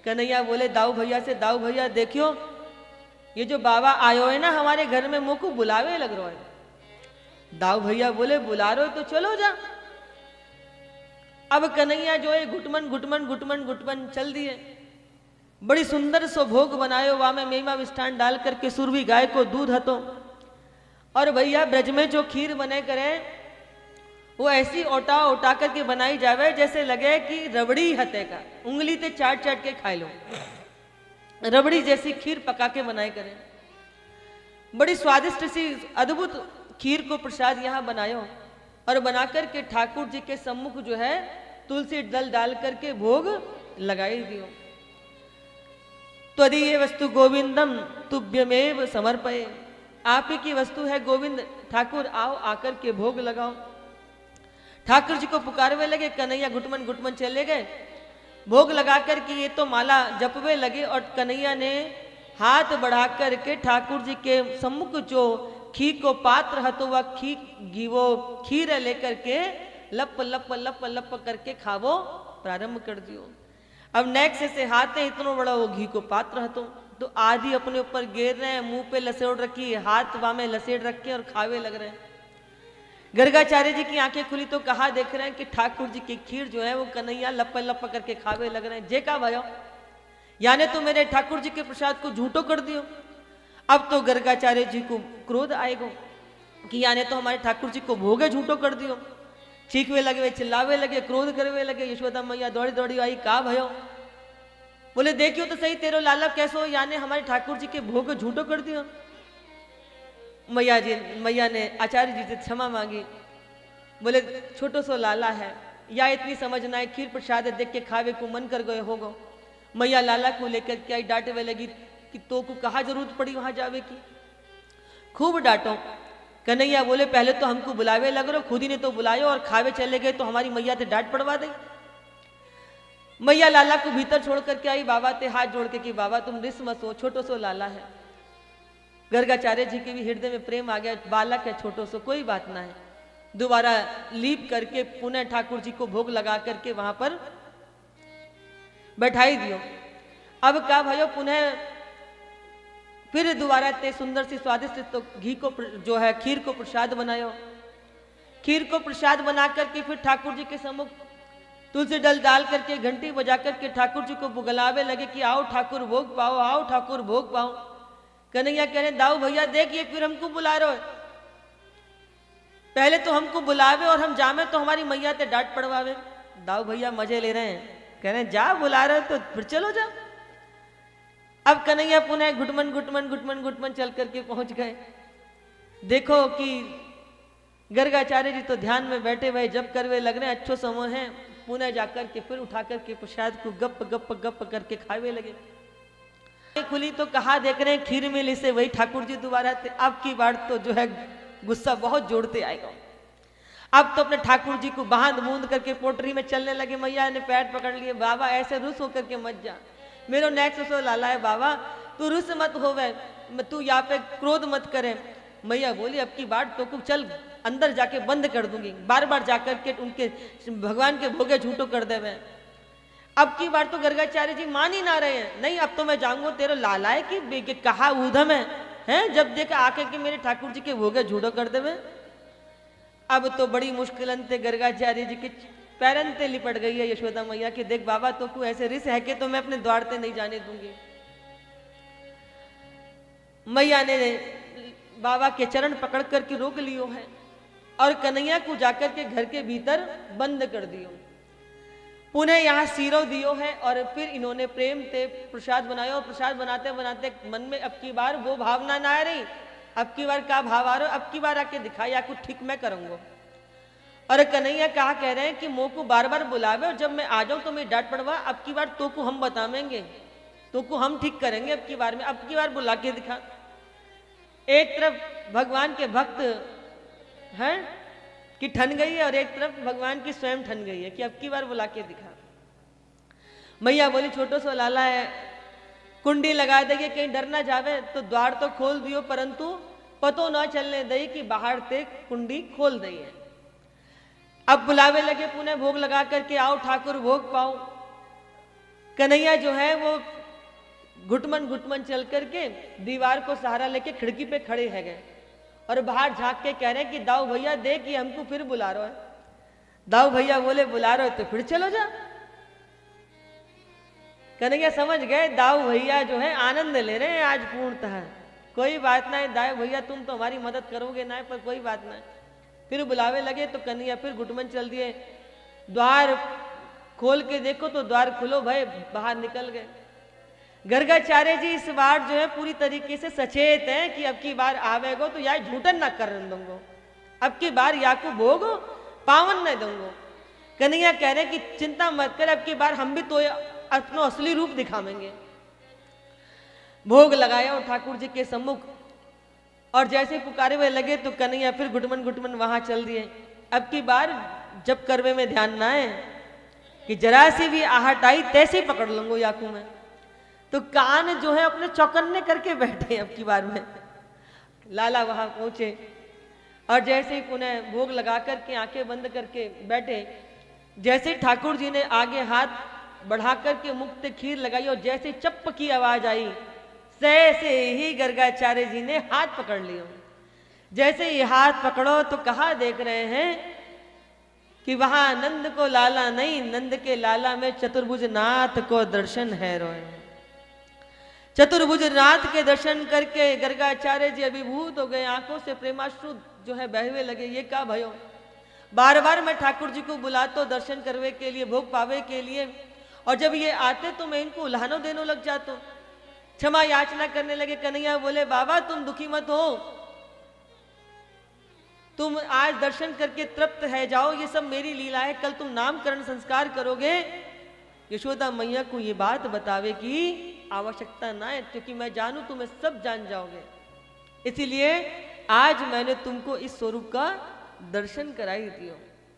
कन्हैया बोले दाऊ भैया से, दाऊ भैया देखियो ये जो बाबा आयो है ना हमारे घर में, मुँह को बुलावे लग रहा है। दाऊ भैया बोले बुला रहे हो तो चलो जा। अब कन्हैया जो है घुटमन घुटमन घुटमन घुटमन चल दिए। बड़ी सुंदर सो भोग बनायो, वहां में मेवा मिष्ठान डाल करके सुरभि गाय को दूध हतो। और भैया ब्रज में जो खीर बने करे वो ऐसी ओटा ओटा करके बनाई जावे जैसे लगे कि रबड़ी हते का, उंगली ते चाट चाट के खाए लो, रबड़ी जैसी खीर पका के बनाए करे। बड़ी स्वादिष्ट सी अद्भुत खीर को प्रसाद यहाँ बनायो और बनाकर के ठाकुर जी के सम्मुख जो है तुलसी दल डाल करके भोग लगाई दियो। त्वदीय वस्तु गोविंदम तुभ्यमेव समर्पये, आप ही की वस्तु है गोविंद, ठाकुर आओ आकर के भोग लगाओ। ठाकुर जी को पुकारवे लगे, कन्हैया घुटमन घुटमन चले गए। भोग लगा कर के ये तो माला जपवे लगे और कन्हैया ने हाथ बढ़ा करके ठाकुर जी के सम्मुख जो खीर को पात्र हतो वह वो खीर लेकर के लप लप लप लप करके खावो प्रारंभ कर दियो। अब नेक्स्ट से हाथ है इतना बड़ा वो घी को पात्र हतो, तो आधी अपने ऊपर गिर रहे हैं, मुंह पे लसेड़ रखी, हाथ वहां में लसेड़ रखे और खावे लग रहे हैं। गर्गाचार्य जी की आंखें खुली तो कहा देख रहे हैं कि ठाकुर जी की खीर जो है वो कन्हैया लप लप करके खावे लग रहे हैं। जे का भयो यानी तो मेरे ठाकुर जी के प्रसाद को झूठो कर दियो। अब तो गर्गाचार्य जी को क्रोध आएगा कि यानी तो हमारे ठाकुर जी को भोगे झूठो कर दियो। चीखवे लगे, चिल्लावे लगे, क्रोध करवे लगे। यशोदा मैया दौड़ी दौड़ी आई, का भयो? बोले देखियो तो सही तेरो लाला कैसो, यानी हमारे ठाकुर जी के भोग झूठो कर दियो। मैया ने आचार्य जी से क्षमा मांगी। बोले छोटो सो लाला है या इतनी समझना है, खीर प्रसाद देख के खावे को मन कर गए होगो। मैया लाला को लेकर के आई, डांटवे लगी कि तो को कहा जरूरत पड़ी वहां जावे की, खूब डांटो। कन्हैया बोले पहले तो हमको बुलावे लग रहे, खुद ही ने तो बुलायो और खावे चले गए तो हमारी मैया से डांट पड़वा दे। मैया लाला को भीतर छोड़ करके आई, बाबा ते हाथ जोड़ के कि बाबा तुम रिस मत हो, छोटो सो लाला है। गर्गाचार्य जी के भी हृदय में प्रेम आ गया, बालक है छोटो सो, कोई बात ना है। दोबारा लीप करके पुनः ठाकुर जी को भोग लगा करके वहां पर बैठाई दियो। अब क्या भयो पुनः फिर दोबारा ते सुंदर सी स्वादिष्ट तो घी को जो है खीर को प्रसाद बनायो। खीर को प्रसाद बना करके फिर ठाकुर जी के सम्मुख तुलसी दल डाल करके घंटी बजा करके ठाकुर जी को बुगलावे लगे कि आओ ठाकुर भोग पाओ, आओ ठाकुर भोग पाओ। कन्हैया कह रहे दाऊ भैया देखिए फिर हमको बुला रहे हो, पहले तो हमको बुलावे और हम जामे तो हमारी मैया ते डांट पड़वावे। दाऊ भैया मजे ले रहे हैं, कह रहे हैं जा बुला रहे हो तो फिर चलो जा। अब कन्हैया पुनः घुटमन घुटमन घुटमन घुटमन चल करके पहुंच गए। देखो कि गर्गाचार्य जी तो ध्यान में बैठे हुए जब करवे लग रहे हैं, अच्छो समय है। पुनः जाकर के फिर उठा करके प्रसाद को गप गप गप करके खावे लगे। खुली तो कहा देख रहे हैं खीर मिली से वही ठाकुर जी दोबारा थे। अब की बार तो जो है गुस्सा बहुत जोड़ते आएगा। अब तो अपने ठाकुर जी को बांध बूंद करके पोटरी में चलने लगे। मैया ने पैर पकड़ लिए, बाबा ऐसे रुस होकर के मत जा, मेरो नेक्स्ट सो लाला है बाबा, तू रुस मत होवे, तू यहाँ पे क्रोध मत करे। मैया बोली अब की बार तो को चल अंदर जाके बंद कर दूंगी, बार बार जाकर के उनके भगवान के भोगे झूठो कर दे। मैं अब की बार तो गर्गाचार्य जी मान ही ना रहे हैं, नहीं अब तो मैं जाऊंगा, तेरा लाला है कि कहा ऊधम है, हैं? जब देख आके कि मेरे ठाकुर जी के भोगे झूठो कर दे। अब तो बड़ी मुश्किलन थे गर्गाचार्य जी के पैरन ते लिपट गई है यशोदा मैया की, देख बाबा तो को ऐसे रिस है कि तो मैं अपने द्वार ते नहीं जाने दूंगी। मैया ने बाबा के चरण पकड़ करके रोक लियो है और कन्हैया को जाकर के घर के भीतर बंद कर दियो। पुनः यहाँ सीरो दियो है और फिर इन्होंने प्रेम से प्रसाद बनाया और प्रसाद बनाते बनाते मन में अब की बार वो भावना ना आ रही, अब की बार क्या भाव आ रहा, अब की बार आके दिखाया कुछ ठीक मैं करूंगा। और कन्हैया कहा कह रहे हैं कि मोह को बार बार बुलावे और जब मैं आ जाऊं तो मैं डांट पड़वा, अब की बार तो को हम बतावेंगे, तो को हम ठीक करेंगे अब की बार में, अब की बार बुला के दिखा। एक तरफ भगवान के भक्त हैं कि ठन गई है और एक तरफ भगवान की स्वयं ठन गई है कि अब की बार बुला के दिखा। मैया बोली छोटो सो लाला है, कुंडी लगा देगी कहीं डर ना जावे, तो द्वार तो खोल दियो परंतु पतो ना चलने दई कि बाहर से कुंडी खोल दई है। अब बुलावे लगे पुनः भोग लगा करके आओ ठाकुर भोग पाओ। कन्हैया जो है वो घुटमन घुटमन चल करके दीवार को सहारा लेके खिड़की पे खड़े है गए और बाहर झांक के कह रहे हैं कि दाऊ भैया देख ये हमको फिर बुला रहा है। दाऊ भैया बोले बुला रहे हो तो फिर चलो जा। कन्हैया समझ गए दाऊ भैया जो है आनंद ले रहे हैं आज पूर्णतः, कोई बात नहीं दाऊ भैया तुम तो हमारी मदद करोगे ना, पर कोई बात नहीं। फिर बुलावे लगे तो कन्हैया फिर घुटमन चल दिए, द्वार खोल के देखो तो द्वार खुलो भाई, बाहर निकल गए। गर्गाचार्य जी इस बार जो है पूरी तरीके से सचेत हैं कि अब की बार आवेगो तो या झूठन ना कर दूंगो, अब की बार या को भोगो पावन न दूंगो। कन्हैया कह रहे कि चिंता मत कर, अब की बार हम भी तो अपना असली रूप दिखावेंगे। भोग लगाया और ठाकुर जी के सम्मुख, और जैसे पुकारे हुए लगे तो कन्हैया फिर घुटमन घुटमन वहां चल दिए। अब की बार जब करवे में ध्यान ना आए कि जरा सी भी आहट आई तैसे ही पकड़ लूंगो याकू में, तो कान जो है अपने चौकन्ने करके बैठे। अब की बार में लाला वहां पहुंचे और जैसे ही पुनः भोग लगा करके आंखें बंद करके बैठे, जैसे ही ठाकुर जी ने आगे हाथ बढ़ा करके मुख से खीर लगाई और जैसे चप्प की आवाज आई तैसे ही गर्गाचार्य जी ने हाथ पकड़ लिया। जैसे ही हाथ पकड़ो तो कहा देख रहे हैं कि वहां नंद को लाला नहीं, नंद के लाला में चतुर्भुज नाथ को दर्शन है रोए। चतुर्भुज नाथ के दर्शन करके गर्गाचार्य जी अभिभूत हो गए, आंखों से प्रेमाश्रु जो है बहवे लगे। ये क्या भयो, बार बार मैं ठाकुर जी को बुलाता हूँ दर्शन करवे के लिए, भोग पावे के लिए, और जब ये आते तो मैं इनको उल्हानो देने लग जाता हूँ, क्षमा याचना करने लगे। कन्हैया बोले बाबा तुम दुखी मत हो, तुम आज दर्शन करके तृप्त है जाओ, ये सब मेरी लीला है, कल तुम नामकरण संस्कार करोगे। यशोदा मैया को ये बात बतावे की आवश्यकता ना है, क्योंकि मैं जानू तुम्हें सब जान जाओगे, इसीलिए आज मैंने तुमको इस स्वरूप का दर्शन कराई दियो।